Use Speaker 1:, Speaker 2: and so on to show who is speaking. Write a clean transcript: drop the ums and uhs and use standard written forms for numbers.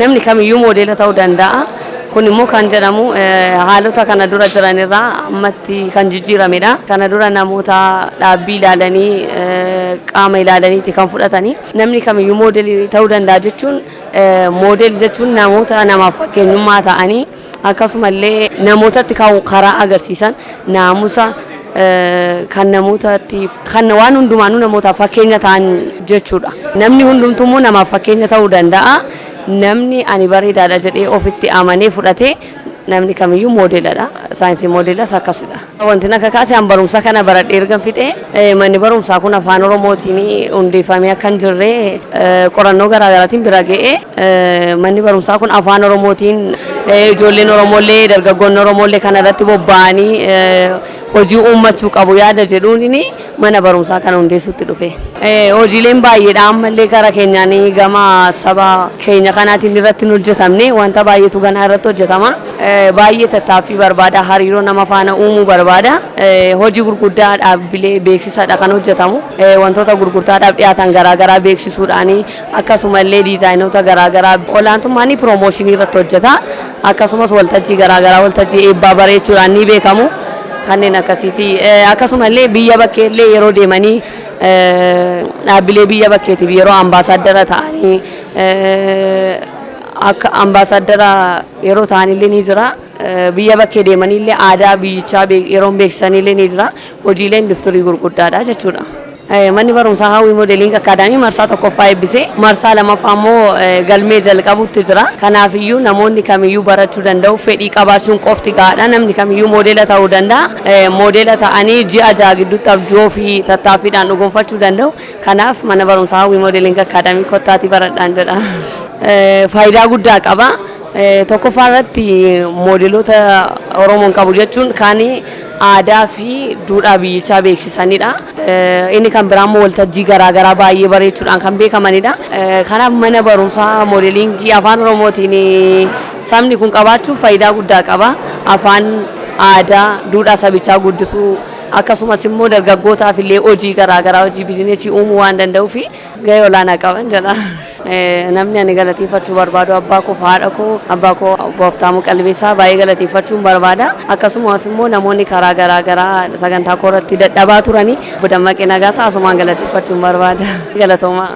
Speaker 1: namni kamiyyuu moodeela ta'uu danda'a. Kun immoo kan jedhamu haalota kana dura jiranirraa ammatti kan jijjiiramedha. Kana dura namoota dhaabbii ilaalanii qaama ilaalaniiti kan fudhatanii. Namni kamiyyuu moodeelii ta'uu danda'a jechuun moodeelii jechuun namoota namaaf fakkeenyummaa ta'anii akkasumallee namootatti karaa agarsiisan naamusa kan namootatti kan waan hundumaanuu namootaaf fakkeenya ta'an jechuudha. Namni hundumtuu immoo namaaf fakkeenya ta'uu danda'a. Namni ani bareedaadha jedhee ofitti amanee fudhatee namni kamiyyuu moodeeladha. Saayinsii moodeelas akkasidha. Wanti akka kaasee barumsa kana baradhee erga fixee manni barumsaa kun afaan Oromootiin hundeeffamee akka hin jirre qorannoo garaagaraatiin bira ga'ee manni barumsaa kun afaan Oromootiin ijoolleen Oromollee dargaggoonni Oromollee kana irratti bobba'anii hojii uummachuu qabu yaada jedhuun mana barumsaa kana hundeessuutti dhufe. Hojiileen baay'eedha ammallee gara keenyaan gama saba keenya kanaatiin irratti hin hojjetamne wanta baay'eetu ganaa irratti hojjetama. Baay'ee tattaaffii barbaada, hariiroo nama faana uumuu barbaada. Hojii gurguddaa dhaabbilee beeksisadha kan hojjetamu. Wantoota gurgurtaadhaaf dhiyaatan garaagaraa beeksisuudhaan akkasumallee diizaayinoota garaagaraa olaantummaan piroomooshinii irratti hojjeta. Akkasumas waltajjii garaagaraa waltajjii eebbaa bareechuudhaan ni beekamu. Kanneen akkasiiti. Akkasumallee biyya bakkeellee yeroo deemanii dhaabbilee biyya bakkeetiif yeroo ambaasaadara ta'anii akka ambaasaadara yeroo ta'anillee ni jira. Biyya bakkee deemanillee aadaa biyyichaa yeroo beeksisanillee ni jira. Hojiilee industirii gurguddaadha jechuudha. Manni barumsaa Hawwii Moodeeliing Akaadaamii marsaa tokkoffaa eebbisee marsaa lamaffaa immoo galmee jalqabuutti jira. Kanaafiyyuu namoonni kamiyyuu barachuu danda'u, fedhii qabaachuun qofti gahaadha. Namni kamiyyuu moodeela ta'uu danda'a. Moodeela ta'anii ji'a jaha gidduutti abjuu fi tattaaffiidhaan dhugoomfachuu danda'u. Kanaaf mana barumsaa Hawwii Moodeeliing Akaadaamii kottaatii baradhaan jedha. Faayidaa guddaa qaba. Tokkoffaa irratti moodeelota Oromoon qabu jechuun kan aadaa fi duudhaa biyyichaa beeksisanidha. Inni kan biraa immoo waltajjii garaagaraa baay'ee bareechuudhaan kan beekamanidha. Kanaaf mana barumsaa moodeeliingii afaan Oromootiin sabni kun qabaachuun faayidaa guddaa qaba. Afaan aadaa duudhaa sabichaa guddisuu akkasumas immoo dargaggootaaf illee hojii garaagaraa hojii biizineesii uumuu waan danda'uuf gahee olaanaa qaban jedha. Namni ani galateeffachuu barbaadu abbaa koo fi haadha koo abbaa koo Gooftaa Qalbeessaa baay'ee galateeffachuun barbaada. Akkasumas immoo namoonni karaa garaagaraa sagantaa koo irratti dadhabaa turanii dammaqee nagaasaa asumaan galateeffachuun barbaada. Galatoomaa.